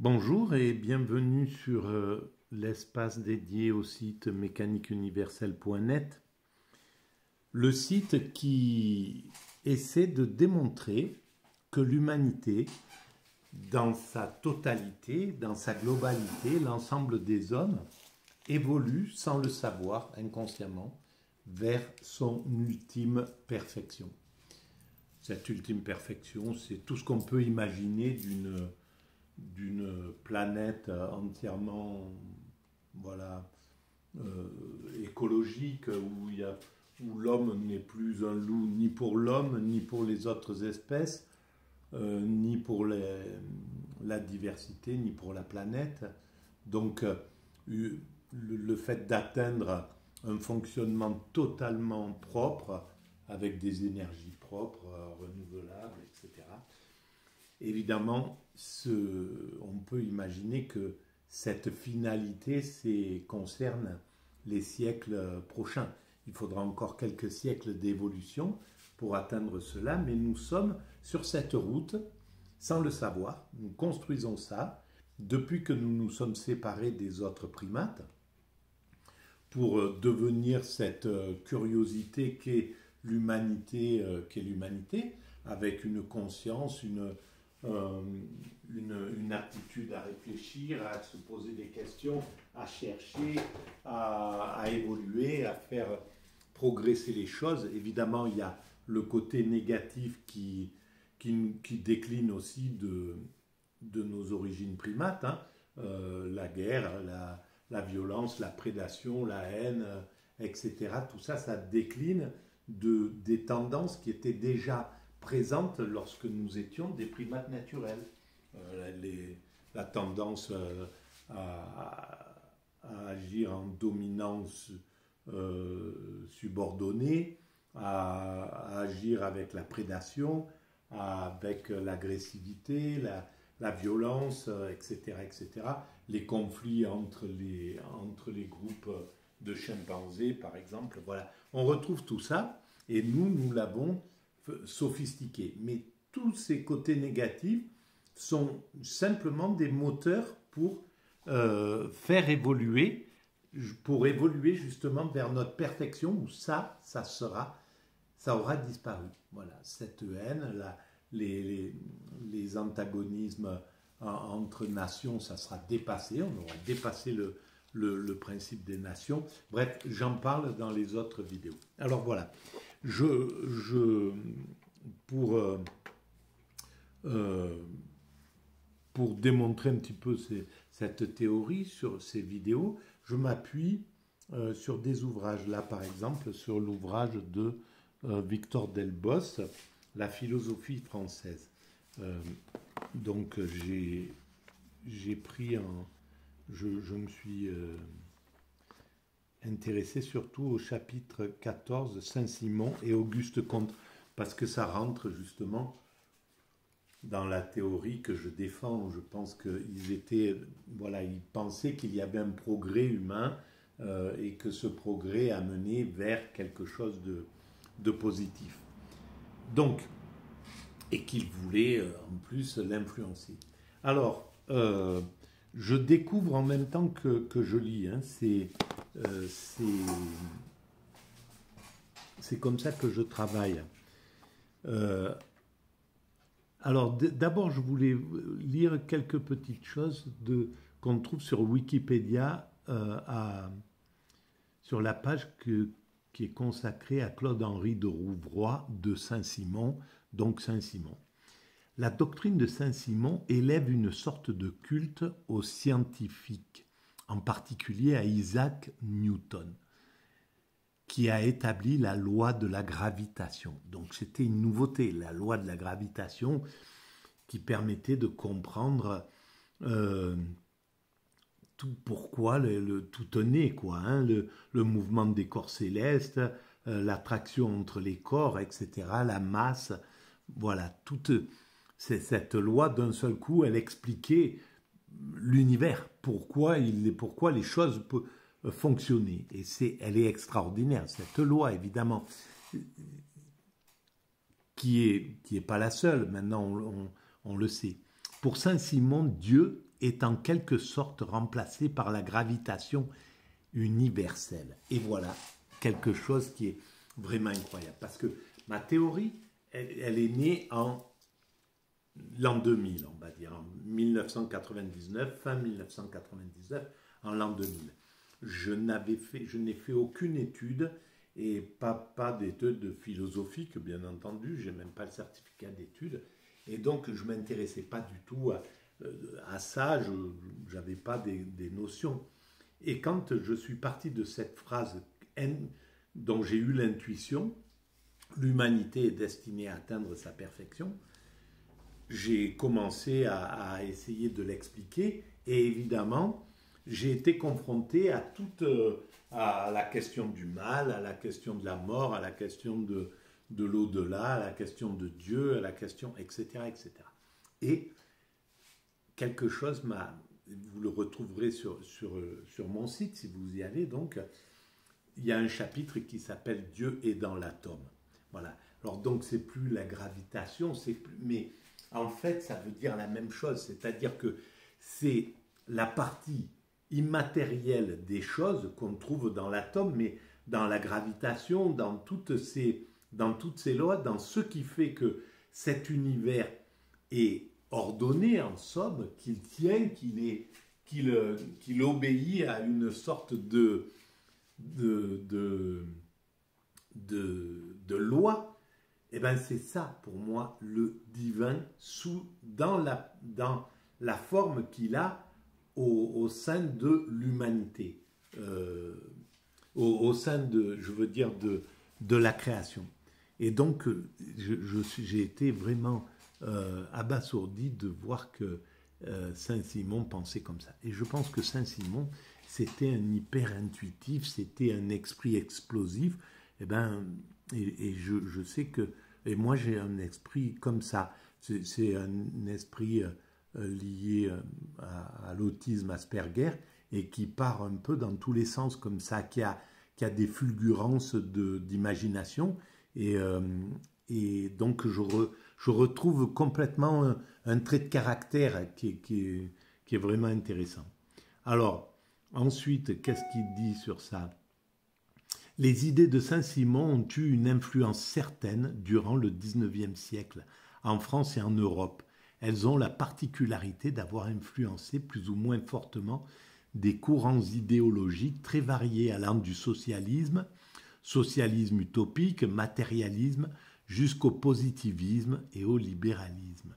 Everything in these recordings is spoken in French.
Bonjour et bienvenue sur l'espace dédié au site mécaniqueuniverselle.net, le site qui essaie de démontrer que l'humanité, dans sa totalité, dans sa globalité, l'ensemble des hommes, évolue sans le savoir, inconsciemment, vers son ultime perfection. Cette ultime perfection, c'est tout ce qu'on peut imaginer d'une planète entièrement écologique où l'homme n'est plus un loup ni pour l'homme ni pour les autres espèces, ni pour la diversité ni pour la planète. Donc le fait d'atteindre un fonctionnement totalement propre avec des énergies propres, renouvelables, etc. Évidemment, on peut imaginer que cette finalité concerne les siècles prochains. Il faudra encore quelques siècles d'évolution pour atteindre cela, mais nous sommes sur cette route sans le savoir. Nous construisons ça depuis que nous nous sommes séparés des autres primates pour devenir cette curiosité qu'est l'humanité, avec une conscience, une aptitude à réfléchir, à se poser des questions, à chercher, à évoluer, à faire progresser les choses. Évidemment, il y a le côté négatif qui décline aussi de nos origines primates, hein. La guerre, la violence, la prédation, la haine, etc. Tout ça, ça décline des tendances qui étaient déjà présente lorsque nous étions des primates naturels. La tendance à agir en dominance subordonnée, à agir avec la prédation, avec l'agressivité, la violence, etc., etc. Les conflits entre les groupes de chimpanzés, par exemple. Voilà. On retrouve tout ça et nous l'avons sophistiqué. Mais tous ces côtés négatifs sont simplement des moteurs pour faire évoluer, pour évoluer justement vers notre perfection où ça aura disparu. Voilà, cette haine, les antagonismes entre nations, ça sera dépassé, on aura dépassé le principe des nations. Bref, j'en parle dans les autres vidéos. Alors voilà, pour démontrer un petit peu cette théorie sur ces vidéos, je m'appuie sur des ouvrages. Là, par exemple, sur l'ouvrage de Victor Delbos, La philosophie française. Donc, j'ai pris je me suis intéressé surtout au chapitre 14, Saint-Simon et Auguste Comte, parce que ça rentre justement dans la théorie que je défends. Je pense qu'ils pensaient qu'il y avait un progrès humain et que ce progrès a mené vers quelque chose de positif. Donc, et qu'ils voulaient en plus l'influencer. Alors, je découvre en même temps que je lis, hein, c'est comme ça que je travaille. Alors d'abord, je voulais lire quelques petites choses qu'on trouve sur Wikipédia, sur la page qui est consacrée à Claude-Henri de Rouvroy de Saint-Simon, donc Saint-Simon. La doctrine de Saint-Simon élève une sorte de culte aux scientifiques, en particulier à Isaac Newton, qui a établi la loi de la gravitation. Donc c'était une nouveauté, la loi de la gravitation, qui permettait de comprendre pourquoi tout tenait, quoi, hein, le mouvement des corps célestes, l'attraction entre les corps, etc., la masse, voilà, cette loi, d'un seul coup, elle expliquait l'univers, pourquoi les choses peuvent fonctionner. Et elle est extraordinaire, cette loi, évidemment, qui est pas la seule, maintenant on le sait. Pour Saint-Simon, Dieu est en quelque sorte remplacé par la gravitation universelle. Et voilà quelque chose qui est vraiment incroyable. Parce que ma théorie, elle est née en l'an 2000, on va dire, en 1999, fin 1999, en l'an 2000. Je n'ai fait aucune étude et pas d'études philosophiques, bien entendu, je n'ai même pas le certificat d'études. Et donc, je ne m'intéressais pas du tout à ça, je n'avais pas des notions. Et quand je suis parti de cette phrase dont j'ai eu l'intuition, l'humanité est destinée à atteindre sa perfection, j'ai commencé à essayer de l'expliquer et évidemment, j'ai été confronté à la question du mal, à la question de la mort, à la question de l'au-delà, à la question de Dieu, à la question, etc., etc. Et quelque chose vous le retrouverez sur mon site si vous y allez, donc, il y a un chapitre qui s'appelle « Dieu est dans l'atome ». Voilà. Alors donc, c'est plus la gravitation, mais en fait, ça veut dire la même chose, c'est-à-dire que c'est la partie immatérielle des choses qu'on trouve dans l'atome, mais dans la gravitation, dans toutes ces lois, dans ce qui fait que cet univers est ordonné, en somme, qu'il tient, qu'il obéit à une sorte de loi. Eh bien, c'est ça, pour moi, le divin, dans la forme qu'il a au sein de l'humanité, au sein je veux dire, de la création. Et donc, j'ai été vraiment abasourdi de voir que Saint-Simon pensait comme ça. Et je pense que Saint-Simon, c'était un hyper intuitif, c'était un esprit explosif. Eh ben, et je sais que, et moi j'ai un esprit comme ça, c'est un esprit lié à l'autisme Asperger et qui part un peu dans tous les sens comme ça, qui a des fulgurances d'imagination et donc je retrouve complètement un trait de caractère qui est vraiment intéressant. Alors, ensuite, qu'est-ce qu'il dit sur ça ? Les idées de Saint-Simon ont eu une influence certaine durant le XIXe siècle, en France et en Europe. Elles ont la particularité d'avoir influencé plus ou moins fortement des courants idéologiques très variés allant du socialisme utopique, matérialisme, jusqu'au positivisme et au libéralisme.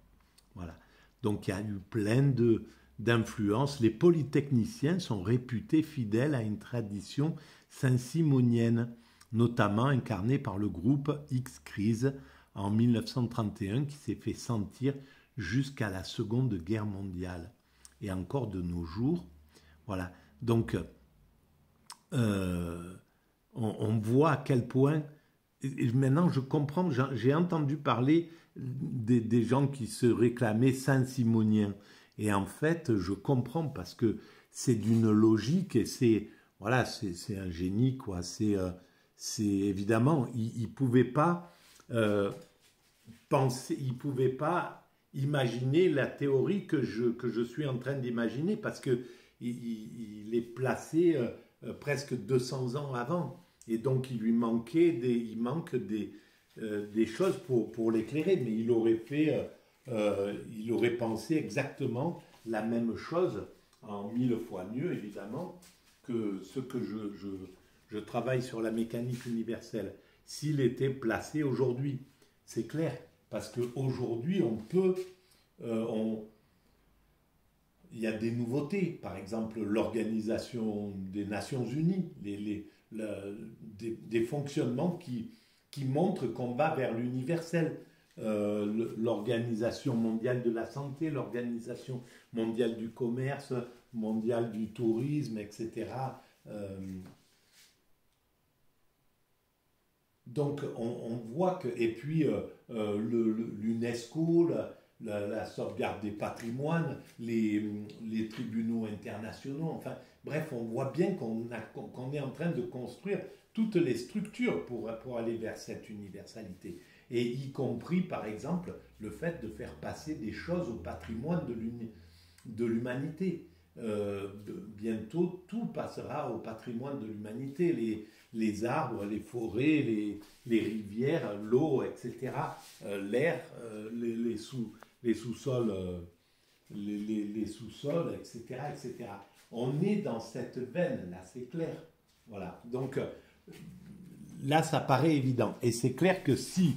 Voilà. Donc il y a eu plein d'influences. Les polytechniciens sont réputés fidèles à une tradition saint-simonienne, notamment incarnée par le groupe X-Crise en 1931 qui s'est fait sentir jusqu'à la Seconde Guerre mondiale et encore de nos jours. Voilà. Donc, on voit à quel point, et maintenant je comprends, j'ai entendu parler des gens qui se réclamaient saint-simoniens. Et en fait, je comprends parce que c'est d'une logique et c'est un génie, quoi. C'est évidemment, il pouvait pas penser, il pouvait pas imaginer la théorie que je suis en train d'imaginer parce que il est placé presque 200 ans avant et donc il manque des choses pour l'éclairer, mais il aurait pensé exactement la même chose en 1000 fois mieux, évidemment, que ce que je travaille sur la mécanique universelle. S'il était placé aujourd'hui, c'est clair, parce qu'aujourd'hui, on peut... il y a des nouveautés, par exemple l'Organisation des Nations Unies, des fonctionnements qui montrent qu'on va vers l'universel. L'Organisation mondiale de la santé, l'Organisation mondiale du commerce, mondiale du tourisme, etc. Donc on voit que, et puis l'UNESCO, la sauvegarde des patrimoines, les tribunaux internationaux, enfin bref, on voit bien qu'on est en train de construire toutes les structures pour aller vers cette universalité. Et y compris, par exemple, le fait de faire passer des choses au patrimoine de l'humanité. Bientôt, tout passera au patrimoine de l'humanité. Les arbres, les forêts, les rivières, l'eau, etc. L'air, les sous-sols, les sous-sols, etc., etc. On est dans cette veine-là, c'est clair. Voilà. Donc, là, ça paraît évident. Et c'est clair que si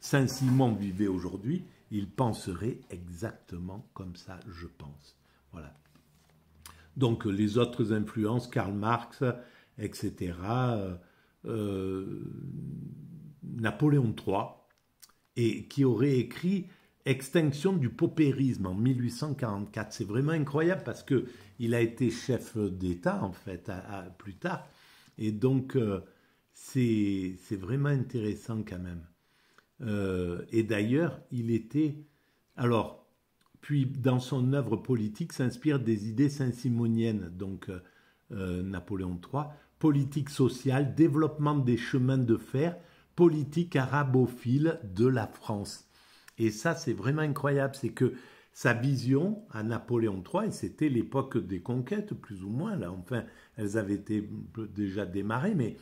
Saint-Simon vivait aujourd'hui, il penserait exactement comme ça, je pense. Voilà. Donc, les autres influences, Karl Marx, etc., Napoléon III, et qui aurait écrit Extinction du paupérisme en 1844. C'est vraiment incroyable parce qu'il a été chef d'État, en fait, plus tard. Et donc, c'est vraiment intéressant quand même. Et d'ailleurs, il était... Alors, puis dans son œuvre politique s'inspire des idées saint-simoniennes, donc Napoléon III, politique sociale, développement des chemins de fer, politique arabophile de la France. Et ça, c'est vraiment incroyable, c'est que sa vision à Napoléon III, et c'était l'époque des conquêtes, plus ou moins, là, enfin, elles avaient été déjà démarrées, mais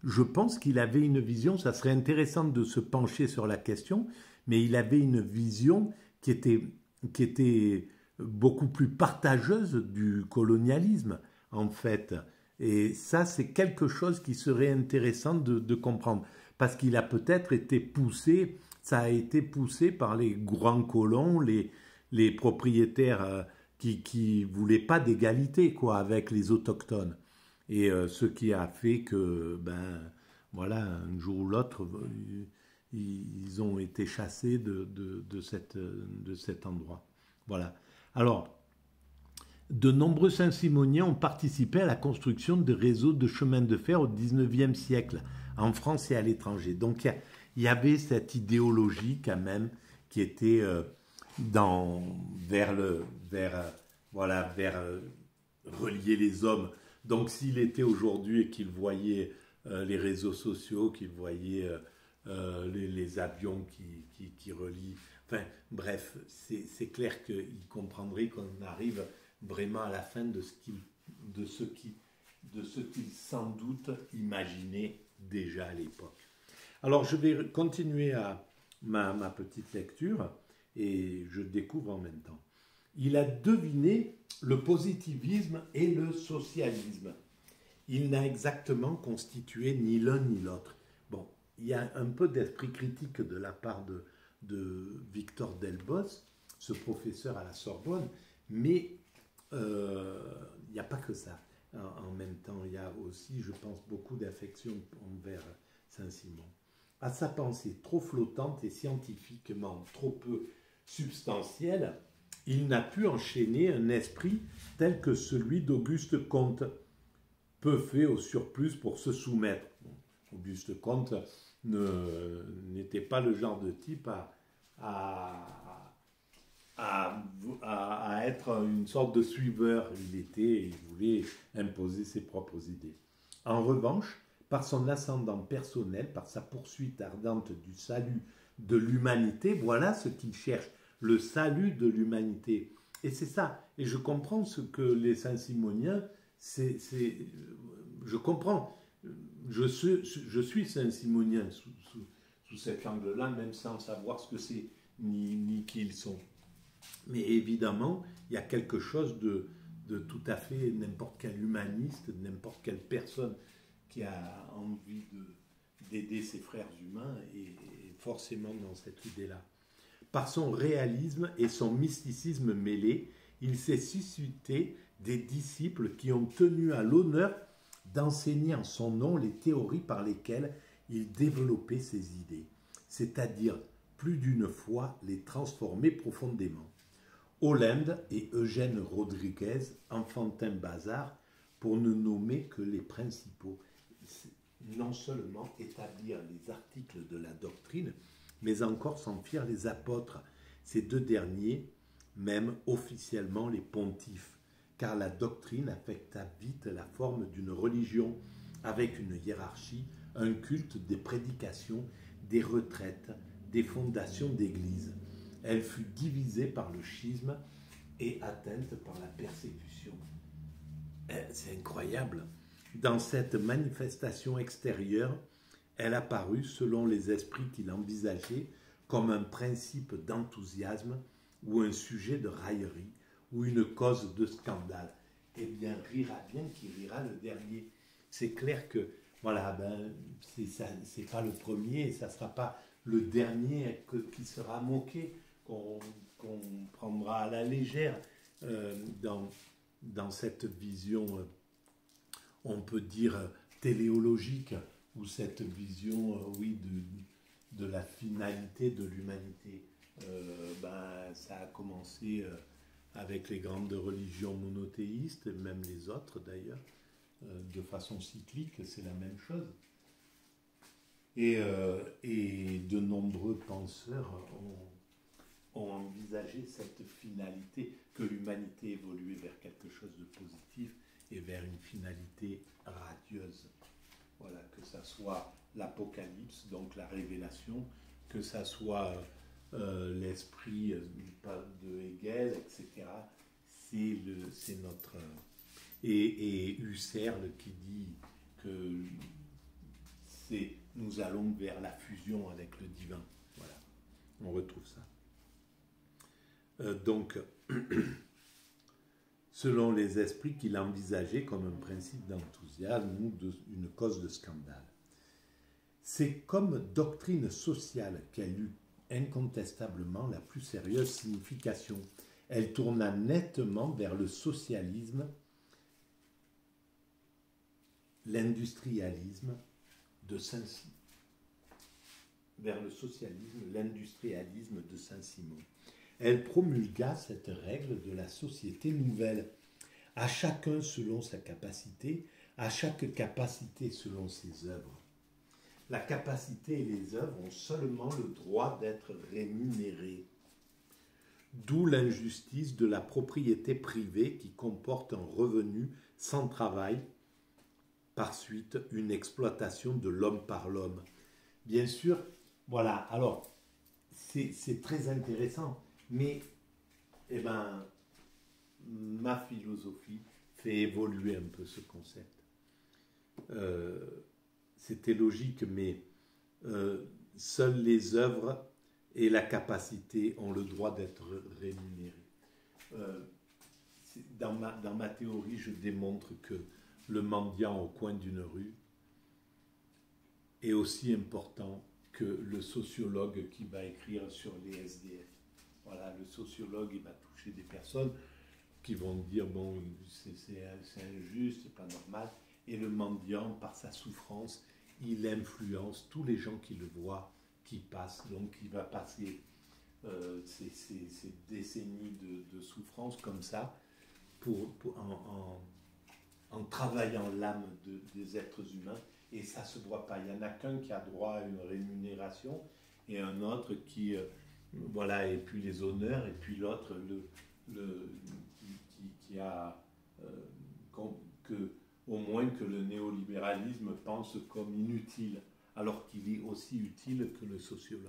je pense qu'il avait une vision, ça serait intéressant de se pencher sur la question, mais il avait une vision qui était beaucoup plus partageuse du colonialisme, en fait. Et ça, c'est quelque chose qui serait intéressant de comprendre, parce qu'il a peut-être été poussé, ça a été poussé par les grands colons, les propriétaires qui voulaient pas d'égalité, quoi, avec les autochtones. Et ce qui a fait que, ben, voilà, un jour ou l'autre, ils ont été chassés de cet endroit. Voilà. Alors, de nombreux Saint-Simoniens ont participé à la construction de réseaux de chemins de fer au XIXe siècle, en France et à l'étranger. Donc, il y avait cette idéologie quand même qui était vers relier les hommes. Donc, s'il était aujourd'hui et qu'il voyait les réseaux sociaux, qu'il voyait les avions qui relient, enfin, bref, c'est clair qu'il comprendrait qu'on arrive vraiment à la fin de ce qu'il sans doute imaginait déjà à l'époque. Alors, je vais continuer à ma petite lecture et je découvre en même temps. Il a deviné le positivisme et le socialisme. Il n'a exactement constitué ni l'un ni l'autre. Bon, il y a un peu d'esprit critique de la part de Victor Delbos, ce professeur à la Sorbonne, mais il n'y a pas que ça. En même temps, il y a aussi, je pense, beaucoup d'affection envers Saint-Simon. À sa pensée trop flottante et scientifiquement trop peu substantielle, il n'a pu enchaîner un esprit tel que celui d'Auguste Comte, peu fait au surplus pour se soumettre. Bon, Auguste Comte n'était pas le genre de type à être une sorte de suiveur. Il voulait imposer ses propres idées. En revanche, par son ascendant personnel, par sa poursuite ardente du salut de l'humanité, voilà ce qu'il cherche, le salut de l'humanité. Et c'est ça. Et je comprends ce que les Saint-Simoniens, je comprends. Je suis Saint-Simonien sous cet angle-là, même sans savoir ce que c'est, ni qui ils sont. Mais évidemment, il y a quelque chose de tout à fait n'importe quel humaniste, n'importe quelle personne qui a envie d'aider ses frères humains et forcément dans cette idée-là. Par son réalisme et son mysticisme mêlé, il s'est suscité des disciples qui ont tenu à l'honneur d'enseigner en son nom les théories par lesquelles il développait ses idées, c'est-à-dire plus d'une fois les transformer profondément. Hollande et Eugène Rodriguez, Enfantin Bazard, pour ne nommer que les principaux. Non seulement établir les articles de la doctrine, mais encore s'en firent les apôtres, ces deux derniers, même officiellement les pontifes, car la doctrine affecta vite la forme d'une religion, avec une hiérarchie, un culte des prédications, des retraites, des fondations d'églises. Elle fut divisée par le schisme et atteinte par la persécution. C'est incroyable. Dans cette manifestation extérieure, elle apparut, selon les esprits qu'il envisageait, comme un principe d'enthousiasme ou un sujet de raillerie ou une cause de scandale. Eh bien, rira bien qui rira le dernier. C'est clair que, voilà, ben, c'est pas le premier, ça ne sera pas le dernier qui sera moqué, qu'on prendra à la légère dans cette vision, on peut dire, téléologique, ou cette vision, oui, de la finalité de l'humanité. Ben, ça a commencé avec les grandes religions monothéistes, et même les autres d'ailleurs, de façon cyclique, c'est la même chose. Et de nombreux penseurs ont envisagé cette finalité, que l'humanité évoluait vers quelque chose de positif et vers une finalité radieuse. Voilà, que ça soit l'Apocalypse, donc la révélation, que ça soit l'esprit de Hegel, etc. C'est notre... Et Husserl qui dit que nous allons vers la fusion avec le divin. Voilà, on retrouve ça. Donc, selon les esprits qu'il envisageait comme un principe d'enthousiasme ou une cause de scandale. C'est comme doctrine sociale qu'elle eut incontestablement la plus sérieuse signification. Elle tourna nettement vers le socialisme, l'industrialisme de Saint-Simon. Vers le socialisme, l'industrialisme de Saint-Simon. Elle promulgua cette règle de la société nouvelle, à chacun selon sa capacité, à chaque capacité selon ses œuvres. La capacité et les œuvres ont seulement le droit d'être rémunérées. D'où l'injustice de la propriété privée qui comporte un revenu sans travail, par suite une exploitation de l'homme par l'homme. Bien sûr, voilà, alors, c'est très intéressant, mais, eh ben, ma philosophie fait évoluer un peu ce concept. C'était logique, mais seules les œuvres et la capacité ont le droit d'être rémunérées. Dans ma théorie, je démontre que le mendiant au coin d'une rue est aussi important que le sociologue qui va écrire sur les SDF. Voilà, le sociologue, il va toucher des personnes qui vont dire, bon, c'est injuste, c'est pas normal. Et le mendiant, par sa souffrance, il influence tous les gens qui le voient, qui passent. Donc, il va passer ces décennies de souffrance comme ça, en travaillant l'âme des êtres humains. Et ça ne se voit pas. Il n'y en a qu'un qui a droit à une rémunération et un autre qui, voilà, et puis les honneurs, et puis l'autre qui a, au moins que le néolibéralisme pense comme inutile, alors qu'il est aussi utile que le sociologue.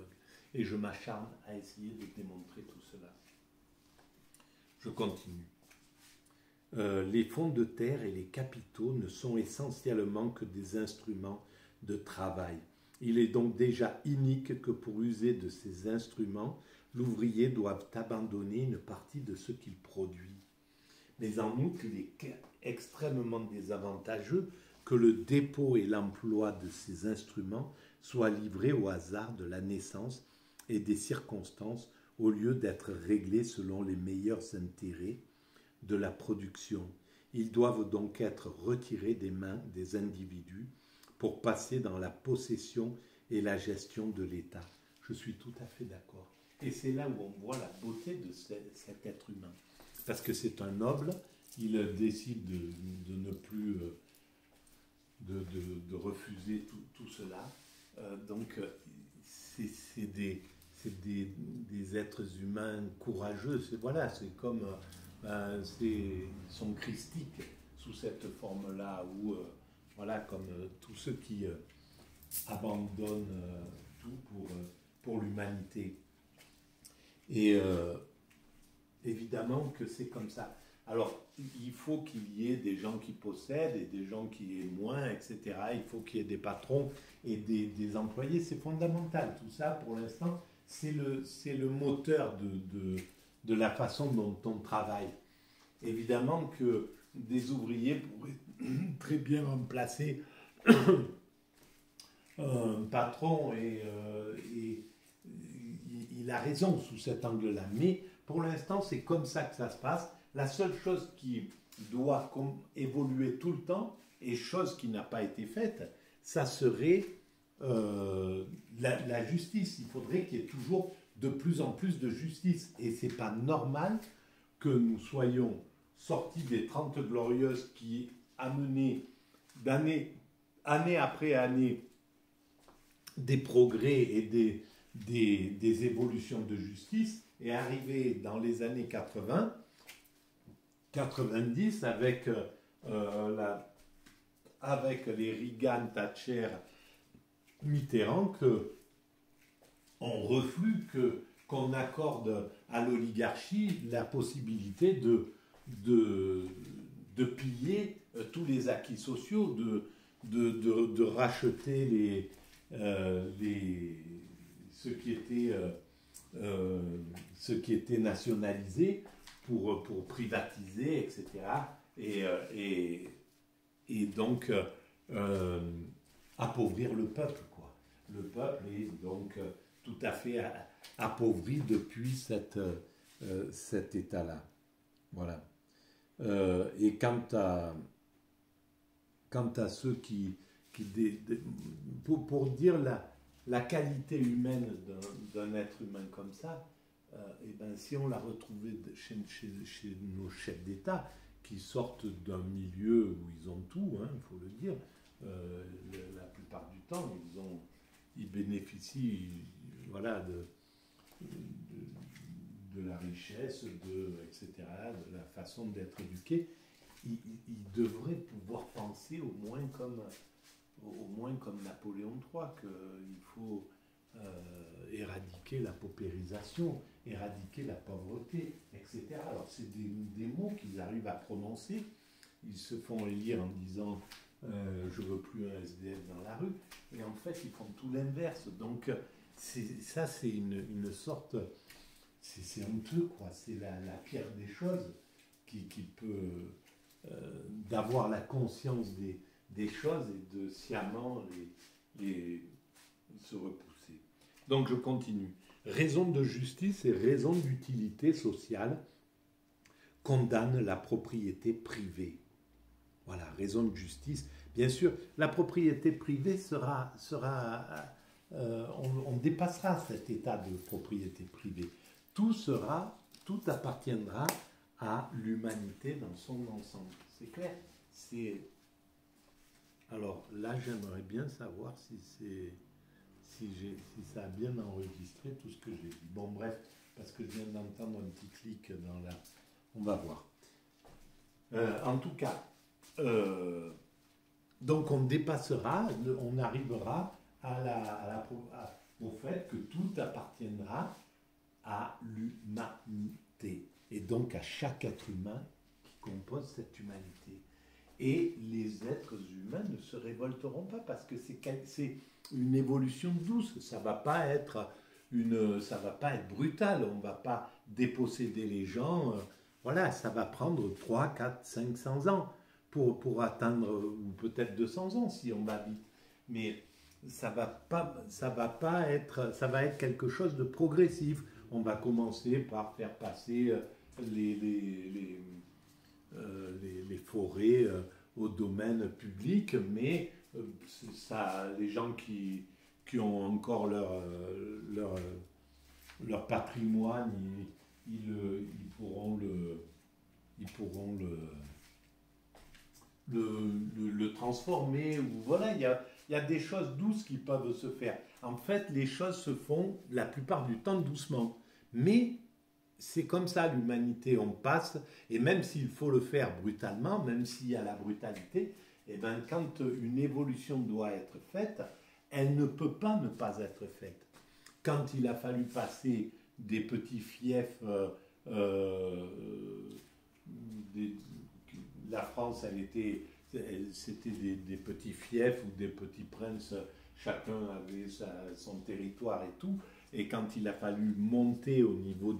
Et je m'acharne à essayer de démontrer tout cela. Je continue. Les fonds de terre et les capitaux ne sont essentiellement que des instruments de travail. Il est donc déjà inique que pour user de ces instruments, l'ouvrier doive abandonner une partie de ce qu'il produit. Mais en outre, il est extrêmement désavantageux que le dépôt et l'emploi de ces instruments soient livrés au hasard de la naissance et des circonstances au lieu d'être réglés selon les meilleurs intérêts de la production. Ils doivent donc être retirés des mains des individus pour passer dans la possession et la gestion de l'État. Je suis tout à fait d'accord. Et c'est là où on voit la beauté de cet être humain. Parce que c'est un noble, il décide de ne plus, de refuser tout cela. Donc, c'est des êtres humains courageux. Voilà, c'est comme... ils sont christiques sous cette forme-là, où, voilà, comme tous ceux qui abandonnent tout pour l'humanité. Et évidemment que c'est comme ça. Alors, il faut qu'il y ait des gens qui possèdent et des gens qui aient moins, etc. Il faut qu'il y ait des patrons et des employés. C'est fondamental. Tout ça, pour l'instant, c'est le moteur de la façon dont on travaille. Évidemment que des ouvriers pourraient très bien remplacer un patron et il a raison sous cet angle-là. Mais pour l'instant, c'est comme ça que ça se passe. La seule chose qui doit évoluer tout le temps, et chose qui n'a pas été faite, ça serait la justice. Il faudrait qu'il y ait toujours de plus en plus de justice. Et ce n'est pas normal que nous soyons sortis des 30 glorieuses qui amenaient année après année des progrès et des évolutions de justice, et arrivé dans les années 80, 90 avec les Reagan, Thatcher, Mitterrand, qu'on reflue, qu'on accorde à l'oligarchie la possibilité de piller tous les acquis sociaux, de racheter ce qui était nationalisé pour privatiser, etc. Et donc appauvrir le peuple, quoi. Le peuple est donc tout à fait appauvri depuis cet état-là. Voilà. Et quant à ceux pour dire la qualité humaine d'un être humain comme ça, et ben, si on la retrouvait chez nos chefs d'État, qui sortent d'un milieu où ils ont tout, hein, il faut le dire, la plupart du temps, ils bénéficient, voilà, de la richesse, etc., de la façon d'être éduqués. Ils devraient pouvoir penser au moins comme Napoléon III, qu'il faut éradiquer la paupérisation, éradiquer la pauvreté, etc. Alors c'est des mots qu'ils arrivent à prononcer. Ils se font élire en disant je veux plus un SDF dans la rue, et en fait ils font tout l'inverse. Donc ça c'est une sorte, c'est honteux, quoi. C'est la pire des choses qui peut d'avoir la conscience des choses et de sciemment se repousser. Donc je continue. Raison de justice et raison d'utilité sociale condamnent la propriété privée. Voilà, raison de justice. Bien sûr, la propriété privée on dépassera cet état de propriété privée. Tout appartiendra à l'humanité dans son ensemble. C'est clair. Alors là, j'aimerais bien savoir si ça a bien enregistré tout ce que j'ai dit. Bon, bref, parce que je viens d'entendre un petit clic dans la... On va voir. En tout cas, donc on dépassera, on arrivera au fait que tout appartiendra à l'humanité, et donc à chaque être humain qui compose cette humanité. Et les êtres humains ne se révolteront pas parce que c'est une évolution douce. Ça va pas être brutal. On ne va pas déposséder les gens. Voilà, ça va prendre 3, 4, 500 ans pour atteindre, ou peut-être 200 ans si on va vite. Mais ça va être quelque chose de progressif. On va commencer par faire passer les forêts au domaine public, mais les gens qui ont encore leur patrimoine, ils pourront le transformer. Ou voilà, il y a des choses douces qui peuvent se faire. En fait, les choses se font la plupart du temps doucement, mais c'est comme ça, l'humanité, on passe, et même s'il faut le faire brutalement, même s'il y a la brutalité, et ben, quand une évolution doit être faite, elle ne peut pas ne pas être faite. Quand il a fallu passer des petits fiefs euh, des- la France, c'était des petits fiefs ou des petits princes, chacun avait son territoire et tout. Et quand il a fallu monter au niveau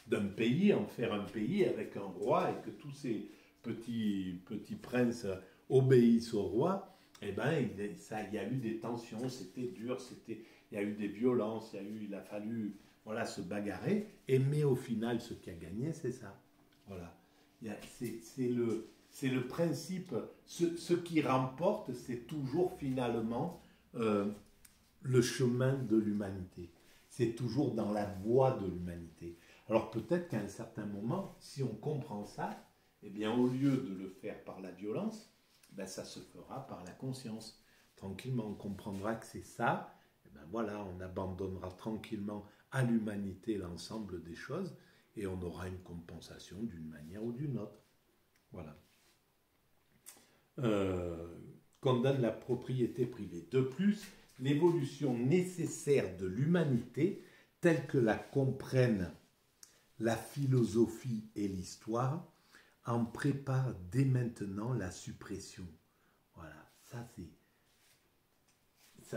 d'un pays, en faire un pays avec un roi et que tous ces petits princes obéissent au roi, eh ben, il y a eu des tensions, c'était dur, il y a eu des violences, il a fallu voilà, se bagarrer. Mais au final, ce qui a gagné, c'est ça. Voilà. C'est le principe. Ce qui remporte, c'est toujours finalement le chemin de l'humanité. C'est toujours dans la voie de l'humanité. Alors peut-être qu'à un certain moment, si on comprend ça, eh bien au lieu de le faire par la violence, ben, ça se fera par la conscience. Tranquillement, on comprendra que c'est ça. Et ben voilà, on abandonnera tranquillement à l'humanité l'ensemble des choses et on aura une compensation d'une manière ou d'une autre. Voilà. Euh, Condamne la propriété privée. De plus, l'évolution nécessaire de l'humanité, telle que la comprennent la philosophie et l'histoire, en prépare dès maintenant la suppression. Voilà, ça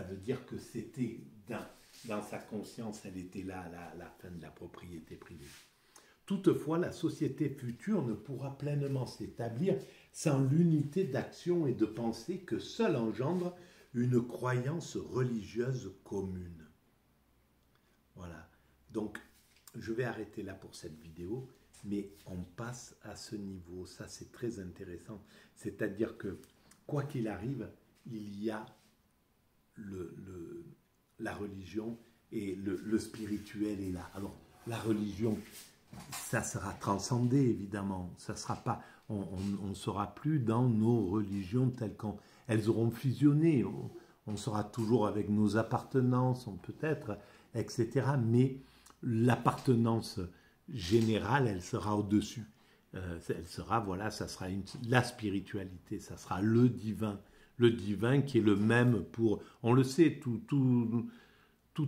veut dire que c'était dans sa conscience, elle était là à la fin de la propriété privée. Toutefois, la société future ne pourra pleinement s'établir sans l'unité d'action et de pensée que seule engendre une croyance religieuse commune. Voilà. Donc, je vais arrêter là pour cette vidéo, mais on passe à ce niveau. Ça, c'est très intéressant. C'est-à-dire que, quoi qu'il arrive, il y a la religion et le spirituel est là. Alors, la religion, ça sera transcendé, évidemment. Ça sera pas, on ne sera plus dans nos religions telles qu'elles auront fusionné. On sera toujours avec nos appartenances, peut-être, etc. Mais l'appartenance générale, elle sera au-dessus. Elle sera, voilà, ça sera la spiritualité, ça sera le divin qui est le même pour, on le sait, tout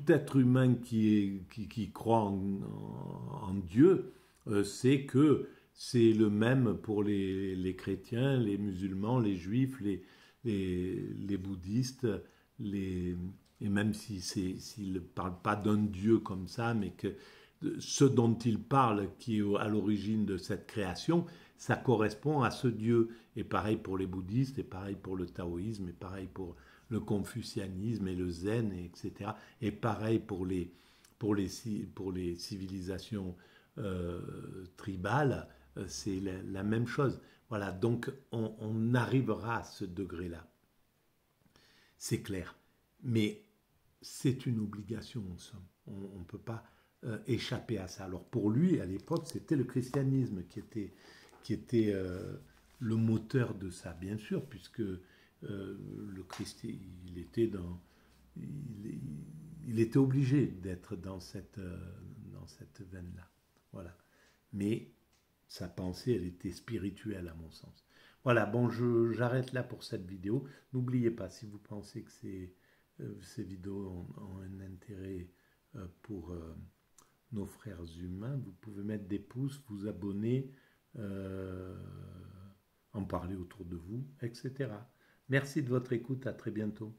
être humain qui croit en Dieu, sait que c'est le même pour les chrétiens, les musulmans, les juifs, les bouddhistes, et même s'ils ne parlent pas d'un Dieu comme ça, mais que ce dont ils parlent, qui est à l'origine de cette création, ça correspond à ce Dieu. Et pareil pour les bouddhistes, et pareil pour le taoïsme, et pareil pour le confucianisme et le zen, etc. Et pareil pour les civilisations tribales, c'est la même chose. Voilà, donc on arrivera à ce degré-là. C'est clair. Mais c'est une obligation en somme. On ne peut pas échapper à ça. Alors pour lui, à l'époque, c'était le christianisme qui était le moteur de ça, bien sûr, puisque le Christ, il était obligé d'être dans cette veine-là. Voilà. Mais sa pensée, elle était spirituelle à mon sens. Voilà, bon, j'arrête là pour cette vidéo. N'oubliez pas, si vous pensez que ces vidéos ont un intérêt pour nos frères humains, vous pouvez mettre des pouces, vous abonner, en parler autour de vous, etc. Merci de votre écoute, à très bientôt.